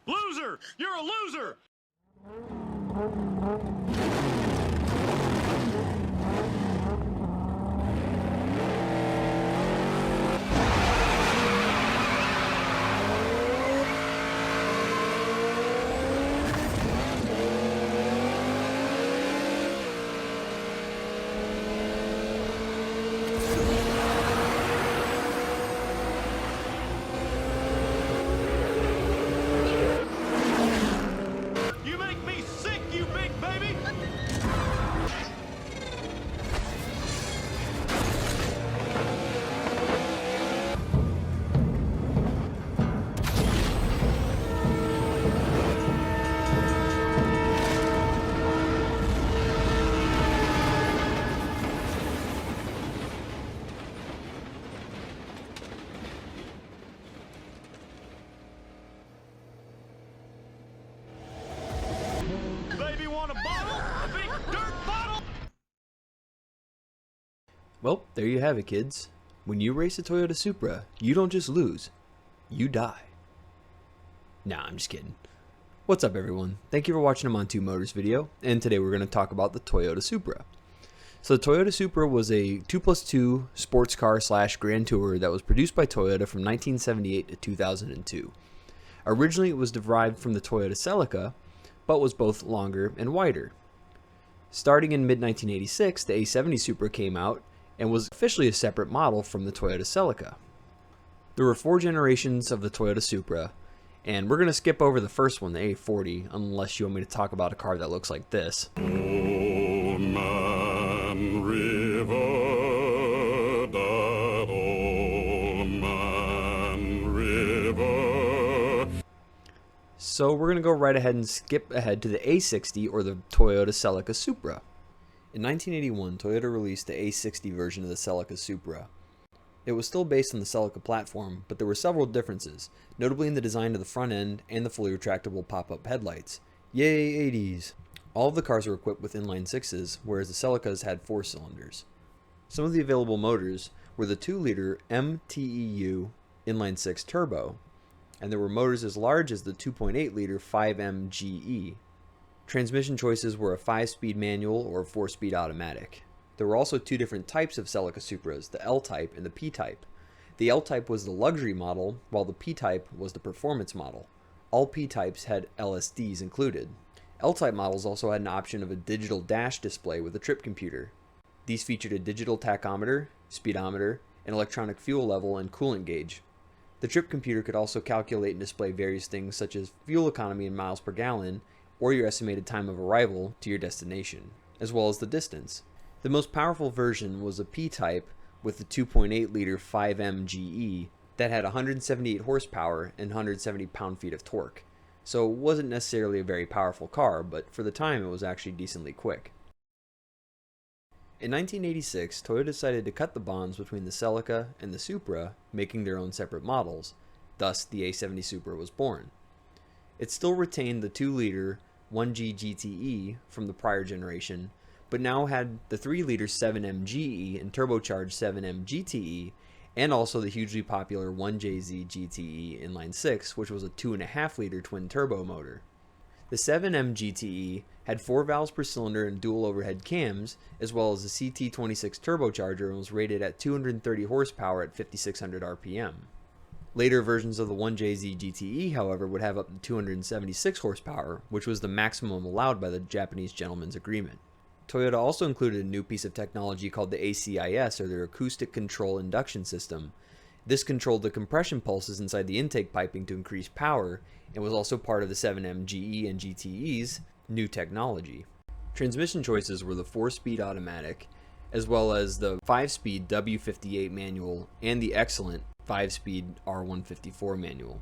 Loser! You're a loser! You make me sick, you big baby! Baby want a bottle? A big dirt bottle? Well, there you have it, kids. When you race a Toyota Supra, you don't just lose, you die. Nah, I'm just kidding. What's up, everyone? Thank you for watching a Montu Motors video, and today we're going to talk about the Toyota Supra. So the Toyota Supra was a 2+2 sports car / Grand Tourer that was produced by Toyota from 1978 to 2002. Originally, it was derived from the Toyota Celica, but was both longer and wider. Starting in mid-1986, the A70 Supra came out and was officially a separate model from the Toyota Celica. There were 4 generations of the Toyota Supra, and we're going to skip over the first one, the A40, unless you want me to talk about a car that looks like this. Old Man River, that old Man River. So we're going to go right ahead and skip ahead to the A60, or the Toyota Celica Supra. In 1981, Toyota released the A60 version of the Celica Supra. It was still based on the Celica platform, but there were several differences, notably in the design of the front end and the fully retractable pop-up headlights. Yay, 80s! All of the cars were equipped with inline sixes, whereas the Celicas had 4 cylinders. Some of the available motors were the 2-liter MTEU inline 6 turbo, and there were motors as large as the 2.8-liter 5MGE. Transmission choices were a 5-speed manual or a 4-speed automatic. There were also 2 different types of Celica Supras, the L-type and the P-type. The L-type was the luxury model, while the P-type was the performance model. All P-types had LSDs included. L-type models also had an option of a digital dash display with a trip computer. These featured a digital tachometer, speedometer, an electronic fuel level, and coolant gauge. The trip computer could also calculate and display various things such as fuel economy in miles per gallon, or your estimated time of arrival to your destination, as well as the distance. The most powerful version was a P-type with the 2.8-liter 5MGE that had 178 horsepower and 170 pound-feet of torque. So it wasn't necessarily a very powerful car, but for the time it was actually decently quick. In 1986, Toyota decided to cut the bonds between the Celica and the Supra, making their own separate models. Thus, the A70 Supra was born. It still retained the 2-liter 1G GTE from the prior generation, but now had the 3-liter 7MGE and turbocharged 7M GTE, and also the hugely popular 1JZ GTE inline 6, which was a 2.5-liter twin turbo motor. The 7M GTE had 4 valves per cylinder and dual overhead cams, as well as a CT26 turbocharger, and was rated at 230 horsepower at 5,600 RPM. Later versions of the 1JZ GTE, however, would have up to 276 horsepower, which was the maximum allowed by the Japanese Gentleman's Agreement. Toyota also included a new piece of technology called the ACIS, or their Acoustic Control Induction System. This controlled the compression pulses inside the intake piping to increase power, and was also part of the 7M GE and GTE's new technology. Transmission choices were the 4-speed automatic, as well as the 5-speed W58 manual and the excellent 5-speed R154 manual.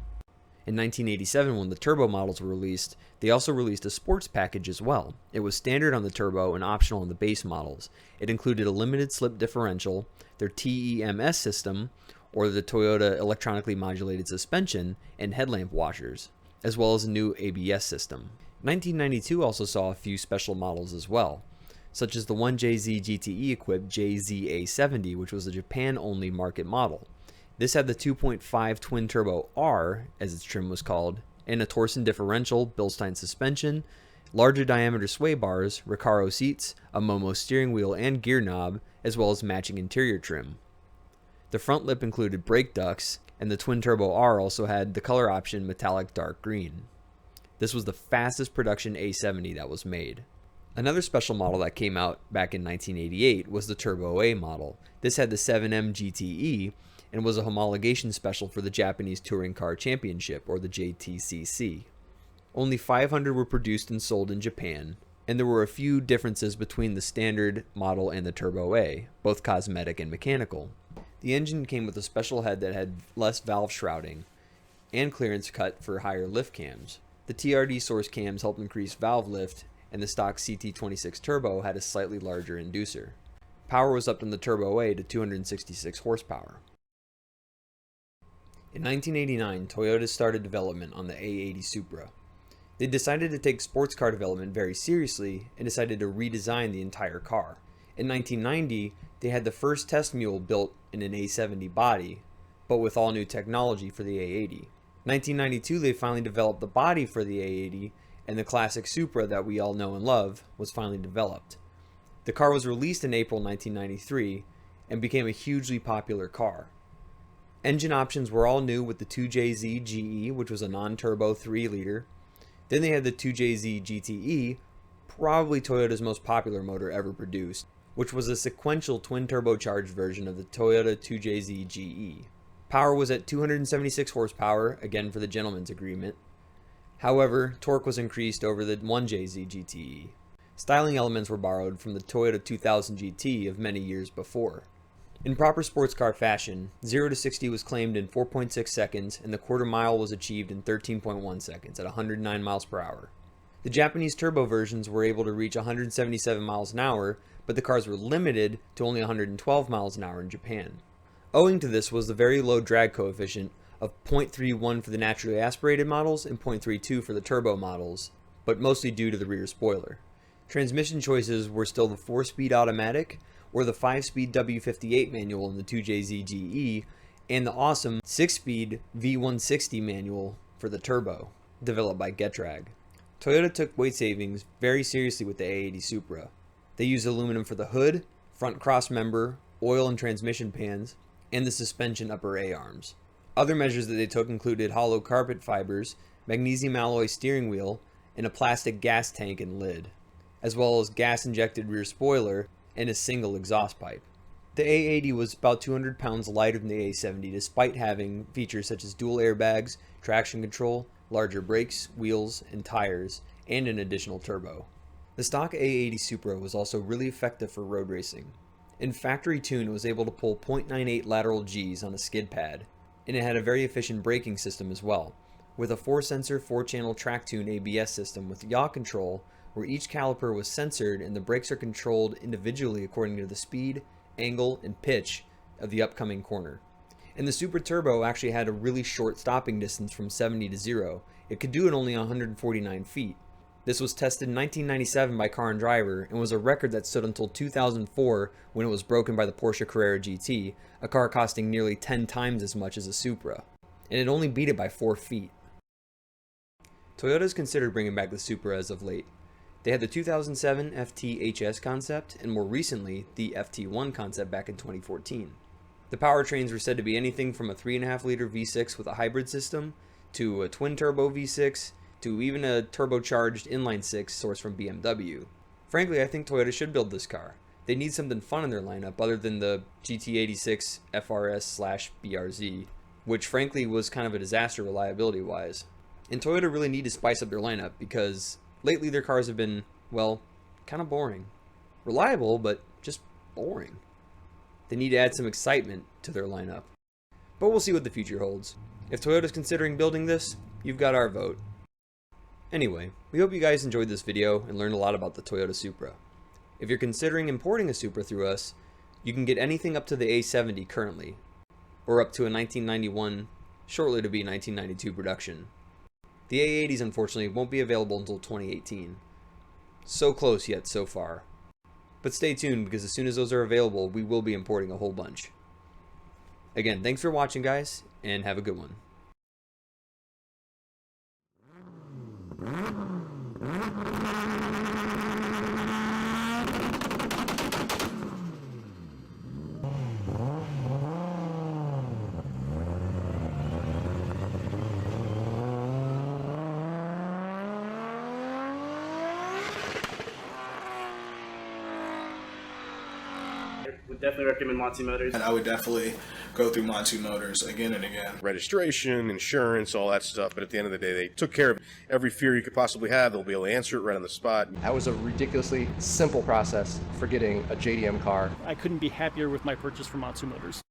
In 1987, when the turbo models were released, they also released a sports package as well. It was standard on the turbo and optional on the base models. It included a limited slip differential, their TEMS system, or the Toyota electronically modulated suspension, and headlamp washers, as well as a new ABS system. 1992 also saw a few special models as well, such as the 1JZ GTE equipped JZA70, which was a Japan-only market model. This had the 2.5 twin-turbo R, as its trim was called, and a torsion differential, Bilstein suspension, larger diameter sway bars, Recaro seats, a Momo steering wheel and gear knob, as well as matching interior trim. The front lip included brake ducts, and the twin-turbo R also had the color option metallic dark green. This was the fastest production A70 that was made. Another special model that came out back in 1988 was the Turbo A model. This had the 7M GTE and was a homologation special for the Japanese Touring Car Championship, or the JTCC. Only 500 were produced and sold in Japan, and there were a few differences between the standard model and the Turbo A, both cosmetic and mechanical. The engine came with a special head that had less valve shrouding and clearance cut for higher lift cams. The TRD source cams helped increase valve lift, and the stock CT26 Turbo had a slightly larger inducer. Power was upped on the Turbo A to 266 horsepower. In 1989, Toyota started development on the A80 Supra. They decided to take sports car development very seriously and decided to redesign the entire car. In 1990, they had the first test mule built in an A70 body, but with all new technology for the A80. 1992, they finally developed the body for the A80, and the classic Supra that we all know and love was finally developed. The car was released in April 1993 and became a hugely popular car. Engine options were all new with the 2JZ GE, which was a non-turbo 3-liter. Then they had the 2JZ GTE, probably Toyota's most popular motor ever produced, which was a sequential twin-turbocharged version of the Toyota 2JZ GE. Power was at 276 horsepower, again for the gentleman's agreement. However, torque was increased over the 1JZ GTE. Styling elements were borrowed from the Toyota 2000 GT of many years before. In proper sports car fashion, 0 to 60 was claimed in 4.6 seconds, and the quarter mile was achieved in 13.1 seconds at 109 miles per hour. The Japanese turbo versions were able to reach 177 miles an hour, but the cars were limited to only 112 miles an hour in Japan. Owing to this was the very low drag coefficient of 0.31 for the naturally aspirated models and 0.32 for the turbo models, but mostly due to the rear spoiler. Transmission choices were still the 4-speed automatic or the 5-speed W58 manual in the 2JZ GE and the awesome 6-speed V160 manual for the turbo, developed by Getrag. Toyota took weight savings very seriously with the A80 Supra. They used aluminum for the hood, front cross member, oil and transmission pans, and the suspension upper A-arms. Other measures that they took included hollow carpet fibers, magnesium alloy steering wheel, and a plastic gas tank and lid, as well as gas-injected rear spoiler and a single exhaust pipe. The A80 was about 200 pounds lighter than the A70 despite having features such as dual airbags, traction control, larger brakes, wheels, and tires, and an additional turbo. The stock A80 Supra was also really effective for road racing. In factory tune, it was able to pull 0.98 lateral Gs on a skid pad, and it had a very efficient braking system as well, with a 4-sensor 4-channel track tune ABS system with yaw control, where each caliper was censored and the brakes are controlled individually according to the speed, angle, and pitch of the upcoming corner. And the Super Turbo actually had a really short stopping distance from 70 to 0. It could do it only 149 feet. This was tested in 1997 by Car and Driver and was a record that stood until 2004 when it was broken by the Porsche Carrera GT, a car costing nearly 10 times as much as a Supra, and it only beat it by 4 feet. Toyota has considered bringing back the Supra as of late. They had the 2007 FT-HS concept and more recently the FT1 concept back in 2014. The powertrains were said to be anything from a 3.5-liter V6 with a hybrid system to a twin-turbo V6 to even a turbocharged inline-6 sourced from BMW. Frankly, I think Toyota should build this car. They need something fun in their lineup other than the GT86 FRS/BRZ, which frankly was kind of a disaster reliability-wise. And Toyota really need to spice up their lineup because lately their cars have been, well, kind of boring. Reliable, but just boring. They need to add some excitement to their lineup. But we'll see what the future holds. If Toyota's considering building this, you've got our vote. Anyway, we hope you guys enjoyed this video and learned a lot about the Toyota Supra. If you're considering importing a Supra through us, you can get anything up to the A70 currently, or up to a 1991, shortly to be 1992 production. The A80s unfortunately won't be available until 2018. So close yet so far. But stay tuned because as soon as those are available, we will be importing a whole bunch. Again, thanks for watching guys, and have a good one. would definitely recommend Matsu Motors. And I would definitely go through Matsu Motors again and again. Registration, insurance, all that stuff, but at the end of the day, they took care of every fear you could possibly have. They'll be able to answer it right on the spot. That was a ridiculously simple process for getting a JDM car. I couldn't be happier with my purchase from Matsu Motors.